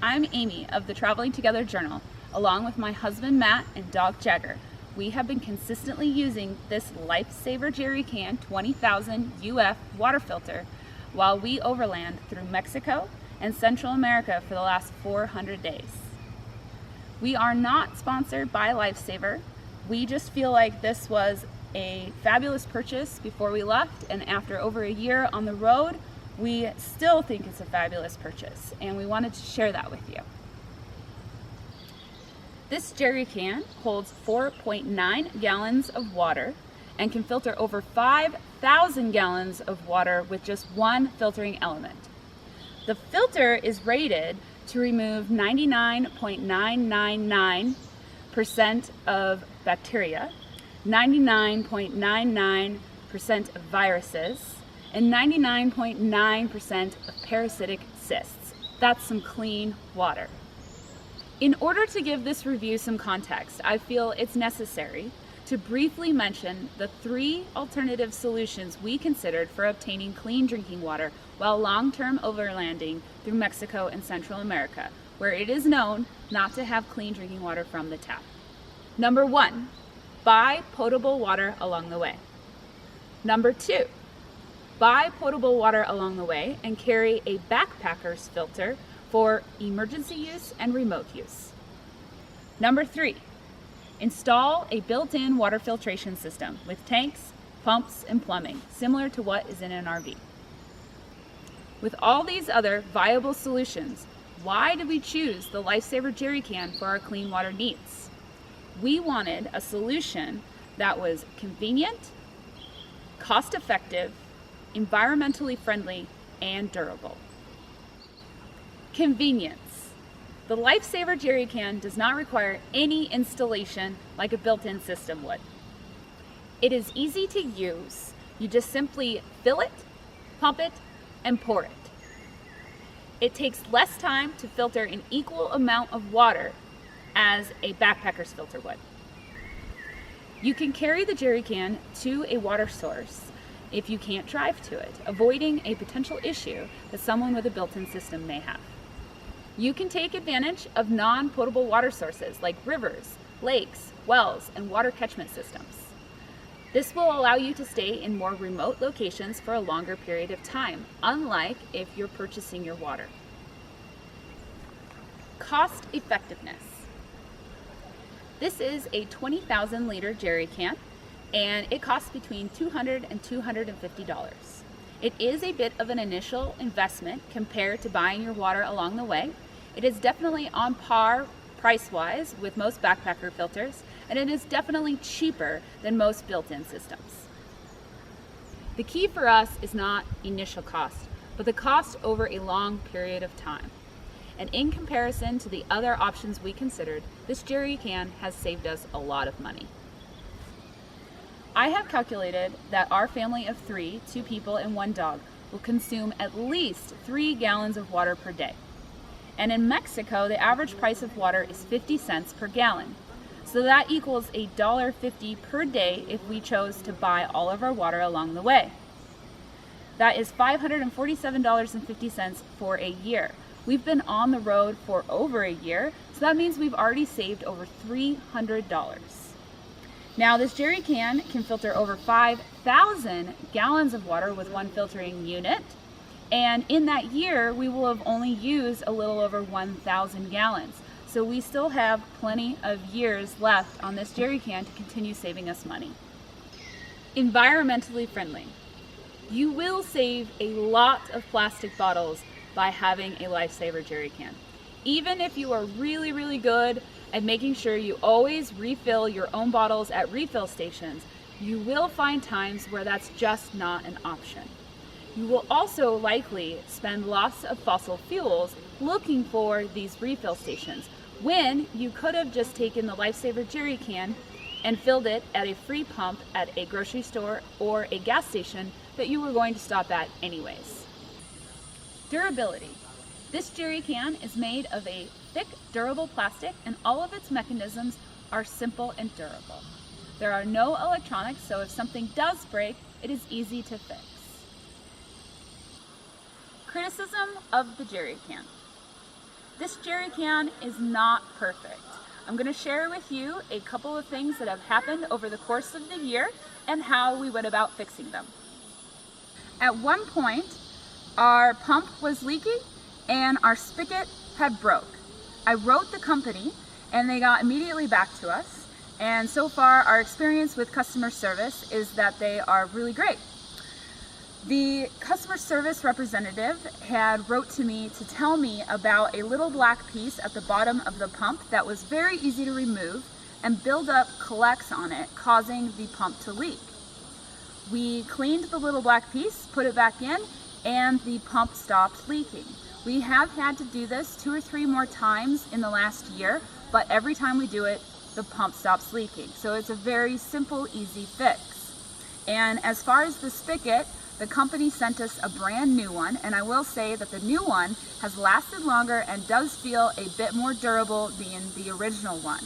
I'm Amy of the Traveling Together Journal, along with my husband Matt and dog Jagger. We have been consistently using this Lifesaver Jerry Can 20,000 UF water filter while we overland through Mexico and Central America for the last 400 days. We are not sponsored by Lifesaver. We just feel like this was a fabulous purchase before we left, and after over a year on the road, we still think it's a fabulous purchase, and we wanted to share that with you. This jerry can holds 4.9 gallons of water and can filter over 5,000 gallons of water with just one filtering element. The filter is rated to remove 99.999% of bacteria, 99.99% of viruses, and 99.9% of parasitic cysts. That's some clean water. In order to give this review some context, I feel it's necessary to briefly mention the 3 alternative solutions we considered for obtaining clean drinking water while long-term overlanding through Mexico and Central America, where it is known not to have clean drinking water from the tap. Number 1, buy potable water along the way. Number 2, buy potable water along the way and carry a backpacker's filter for emergency use and remote use. Number 3, install a built-in water filtration system with tanks, pumps, and plumbing, similar to what is in an RV. With all these other viable solutions, why did we choose the Lifesaver Jerry Can for our clean water needs? We wanted a solution that was convenient, cost-effective, environmentally friendly, and durable. Convenience. The Lifesaver Jerry Can does not require any installation like a built-in system would. It is easy to use. You just simply fill it, pump it, and pour it. It takes less time to filter an equal amount of water as a backpacker's filter would. You can carry the jerry can to a water source if you can't drive to it, avoiding a potential issue that someone with a built-in system may have. You can take advantage of non-potable water sources like rivers, lakes, wells, and water catchment systems. This will allow you to stay in more remote locations for a longer period of time, unlike if you're purchasing your water. Cost effectiveness. This is a 20,000 liter jerry can, and it costs between $200 and $250. It is a bit of an initial investment compared to buying your water along the way. It is definitely on par price-wise with most backpacker filters, and it is definitely cheaper than most built-in systems. The key for us is not initial cost, but the cost over a long period of time. And in comparison to the other options we considered, this jerry can has saved us a lot of money. I have calculated that our family of 3, 2 people and 1 dog, will consume at least 3 gallons of water per day. And in Mexico, the average price of water is 50 cents per gallon. So that equals $1.50 per day if we chose to buy all of our water along the way. That is $547.50 for a year. We've been on the road for over a year, so that means we've already saved over $300. Now, this jerry can filter over 5,000 gallons of water with one filtering unit, and in that year we will have only used a little over 1,000 gallons. So we still have plenty of years left on this jerry can to continue saving us money. Environmentally friendly. You will save a lot of plastic bottles by having a Lifesaver Jerry Can. Even if you are really, really good at making sure you always refill your own bottles at refill stations, you will find times where that's just not an option. You will also likely spend lots of fossil fuels looking for these refill stations, when you could have just taken the Lifesaver Jerry Can and filled it at a free pump at a grocery store or a gas station that you were going to stop at anyways. Durability. This jerry can is made of a thick, durable plastic, and all of its mechanisms are simple and durable. There are no electronics, so if something does break, it is easy to fix. Criticism of the jerry can. This jerry can is not perfect. I'm going to share with you a couple of things that have happened over the course of the year and how we went about fixing them. At one point, our pump was leaking and our spigot had broke. I wrote the company and they got immediately back to us, and so far our experience with customer service is that they are really great. The customer service representative had wrote to me to tell me about a little black piece at the bottom of the pump that was very easy to remove and buildup collects on it, causing the pump to leak. We cleaned the little black piece, put it back in, and the pump stopped leaking. We have had to do this 2 or 3 more times in the last year, but every time we do it, the pump stops leaking. So it's a very simple, easy fix. And as far as the spigot, the company sent us a brand new one, and I will say that the new one has lasted longer and does feel a bit more durable than the original one.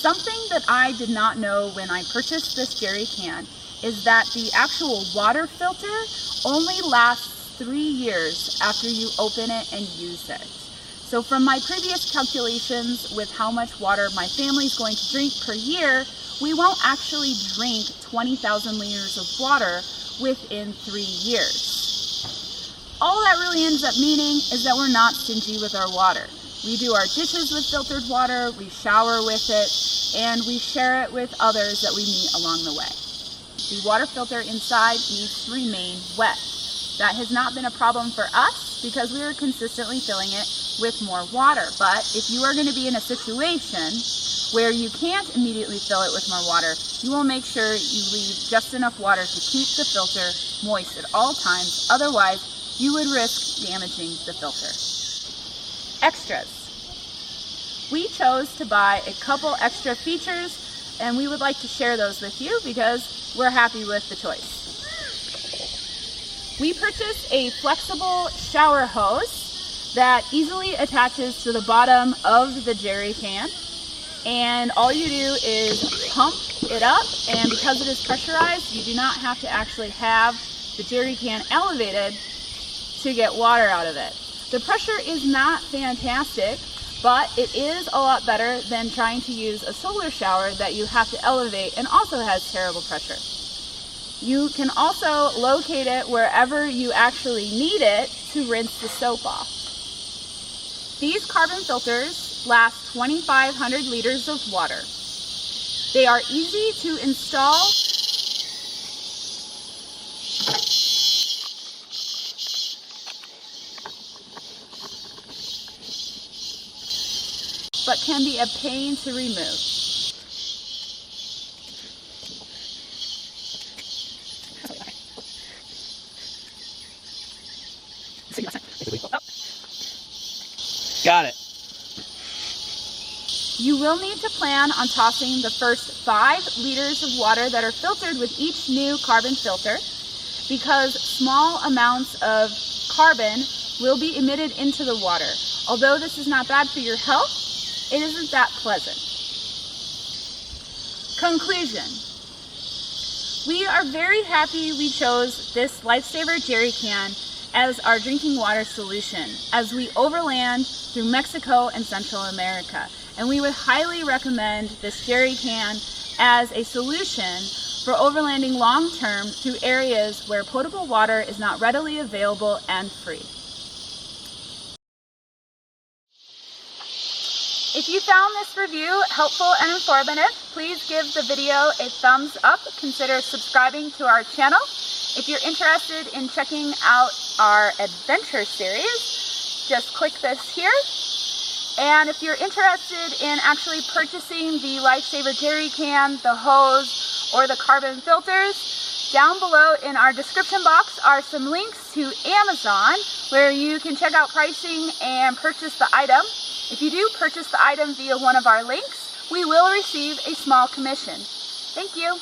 Something that I did not know when I purchased this jerry can is that the actual water filter only lasts 3 years after you open it and use it. So from my previous calculations with how much water my family is going to drink per year, we won't actually drink 20,000 liters of water within 3 years. All that really ends up meaning is that we're not stingy with our water. We do our dishes with filtered water, we shower with it, and we share it with others that we meet along the way. The water filter inside needs to remain wet. That has not been a problem for us because we are consistently filling it with more water. But if you are going to be in a situation where you can't immediately fill it with more water, you will make sure you leave just enough water to keep the filter moist at all times. Otherwise, you would risk damaging the filter. Extras. We chose to buy a couple extra features, and we would like to share those with you because we're happy with the choice. We purchased a flexible shower hose that easily attaches to the bottom of the jerry can. And all you do is pump it up, and because it is pressurized, you do not have to actually have the jerry can elevated to get water out of it. The pressure is not fantastic, but it is a lot better than trying to use a solar shower that you have to elevate and also has terrible pressure. You can also locate it wherever you actually need it to rinse the soap off. These carbon filters last 2,500 liters of water. They are easy to install but can be a pain to remove. Got it. You will need to plan on tossing the first 5 liters of water that are filtered with each new carbon filter because small amounts of carbon will be emitted into the water. Although this is not bad for your health, it isn't that pleasant. Conclusion. We are very happy we chose this Lifesaver Jerry Can as our drinking water solution as we overland through Mexico and Central America. And we would highly recommend this jerry can as a solution for overlanding long-term through areas where potable water is not readily available and free. If you found this review helpful and informative, please give the video a thumbs up. Consider subscribing to our channel. If you're interested in checking out our adventure series, just click this here. And if you're interested in actually purchasing the Lifesaver Jerry Can, the hose, or the carbon filters, down below in our description box are some links to Amazon where you can check out pricing and purchase the item. If you do purchase the item via one of our links, we will receive a small commission. Thank you.